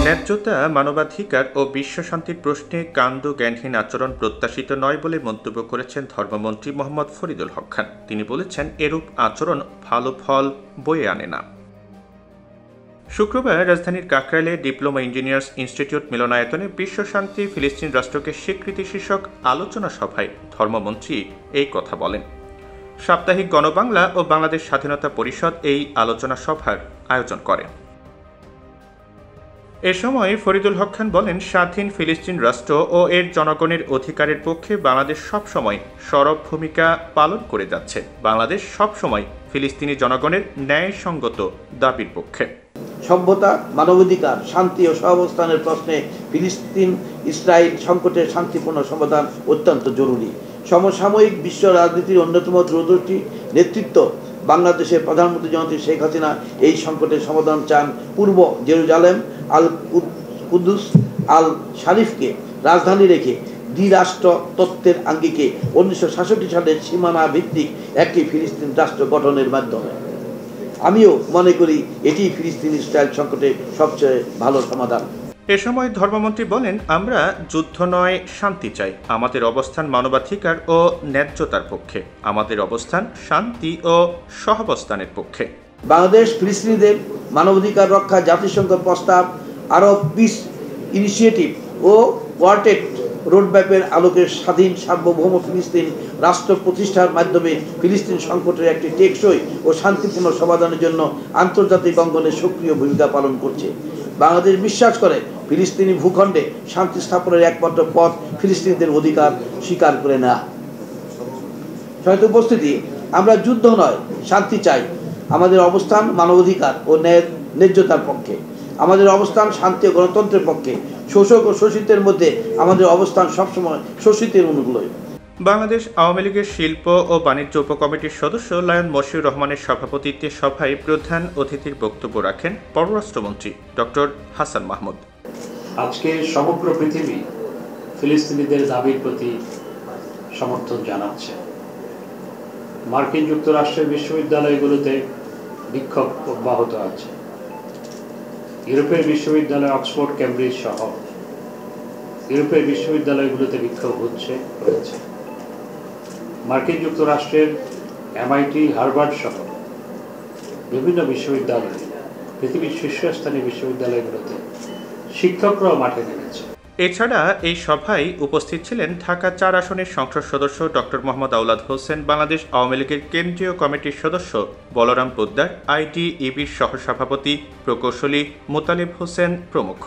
ন্যায্যতা, মানবাধিকার ও বিশ্বশান্তির প্রশ্নে কাণ্ড জ্ঞানহীন আচরণ প্রত্যাশিত নয় বলে মন্তব্য করেছেন ধর্মমন্ত্রী মোহাম্মদ ফরিদুল হক খান। তিনি বলেছেন, এরূপ আচরণ ভালো ফল বয়ে আনে না। শুক্রবার রাজধানীর কাকরাইলে ডিপ্লোমা ইঞ্জিনিয়ার্স ইনস্টিটিউট মিলনায়তনে বিশ্বশান্তি ফিলিস্তিন রাষ্ট্রকে স্বীকৃতি শীর্ষক আলোচনা সভায় ধর্মমন্ত্রী এই কথা বলেন। সাপ্তাহিক গণবাংলা ও বাংলাদেশ স্বাধীনতা পরিষদ এই আলোচনা সভার আয়োজন করে। এ সময় ফরিদুল হক খান বলেন, স্বাধীন ফিলিস্তিন রাষ্ট্র ও এর জনগণের অধিকারের পক্ষে বাংলাদেশ সবসময় সরব ভূমিকা পালন করে যাচ্ছে। বাংলাদেশ সবসময় ফিলিস্তিনি জনগণের ন্যায়সঙ্গত দাবির পক্ষে। সভ্যতা, মানবাধিকার, শান্তি ও সহাবস্থানের প্রশ্নে ফিলিস্তিন ইসরায়েল সংকটের শান্তিপূর্ণ সমাধান অত্যন্ত জরুরি। সমসাময়িক বিশ্ব রাজনীতির অন্যতম দূরদর্শী নেতৃত্ব বাংলাদেশের প্রধানমন্ত্রী জননেত্রী শেখ হাসিনা এই সংকটের সমাধান চান পূর্ব জেরুজালেম আল কুদ্দুস আল শারিফকে রাজধানী রেখে দ্বিরাষ্ট্র তত্ত্বের আঙ্গিকে 1966 সালের সীমানা ভিত্তিক একটি ফিলিস্তিন রাষ্ট্র গঠনের মাধ্যমে। আমিও মনে করি এটি ফিলিস্তিন ইসরায়েল সংকটের সবচেয়ে ভালো সমাধান। এ সময় ধর্মমন্ত্রী বলেন, আমরা যুদ্ধ নয়, শান্তি চাই। আমাদের অবস্থান মানবাধিকার ও ন্যায্যতার পক্ষে। আমাদের অবস্থান শান্তি ও সহাবস্থানের পক্ষে। বাংলাদেশ ফিলিস্তিনিদের মানবাধিকার রক্ষা জাতিসংঘের প্রস্তাব, আরব পিস ইনিশিয়েটিভ ও কোয়ার্টেট রোডম্যাপের আলোকে স্বাধীন সার্বভৌম ফিলিস্তিন রাষ্ট্র প্রতিষ্ঠার মাধ্যমে ফিলিস্তিন সংকটের একটি টেকসই ও শান্তিপূর্ণ সমাধানের জন্য আন্তর্জাতিক অঙ্গনে সক্রিয় ভূমিকা পালন করছে। বাংলাদেশ বিশ্বাস করে, ফিলিস্তিনি ভূখণ্ডে শান্তি স্থাপনের একমাত্র পথ ফিলিস্তিনিদের অধিকার স্বীকার করে নেওয়া। সহিত উপস্থিতি, আমরা যুদ্ধ নয়, শান্তি চাই। আমাদের অবস্থান মানবাধিকার ও ন্যায্যতার পক্ষে। আমাদের অবস্থান শান্তি ও গণতন্ত্রের পক্ষে। শোষক ও শোষিতের মধ্যে আমাদের অবস্থান সবসময় শোষিতের অনুকূলে। বাংলাদেশ আওয়ামী লীগের শিল্প ও বাণিজ্য উপকমিটির সদস্য লায়ন মশিউর রহমানের সভাপতিত্বে সভায় প্রধান অতিথির বক্তব্য রাখেন পররাষ্ট্রমন্ত্রী ডক্টর হাসান মাহমুদ। আজকে সমগ্র পৃথিবী ফিলিস্তিনিদের দাবির প্রতি সমর্থন জানাচ্ছে। মার্কিন যুক্তরাষ্ট্রের বিশ্ববিদ্যালয়গুলোতে বিক্ষোভ অব্যাহত আছে। ইউরোপের বিশ্ববিদ্যালয় অক্সফোর্ড, কেমব্রিজ সহ ইউরোপের বিশ্ববিদ্যালয়গুলোতে বিক্ষোভ হয়েছে। মার্কিন যুক্তরাষ্ট্রের MIT, হার্ভার্ড সহ বিভিন্ন বিশ্ববিদ্যালয়, পৃথিবীর শীর্ষস্থানীয় বিশ্ববিদ্যালয়গুলোতে শিক্ষকরাও মাঠে নেমেছে। এছাড়া এই সভায় উপস্থিত ছিলেন ঢাকা 4 আসনের সংসদ সদস্য ডক্টর মোহাম্মদ আওলাদ হোসেন, বাংলাদেশ আওয়ামী লীগের কেন্দ্রীয় কমিটির সদস্য বলরাম পোদ্দার, IDEBর সহসভাপতি প্রকৌশলী মোতালেব হোসেন প্রমুখ।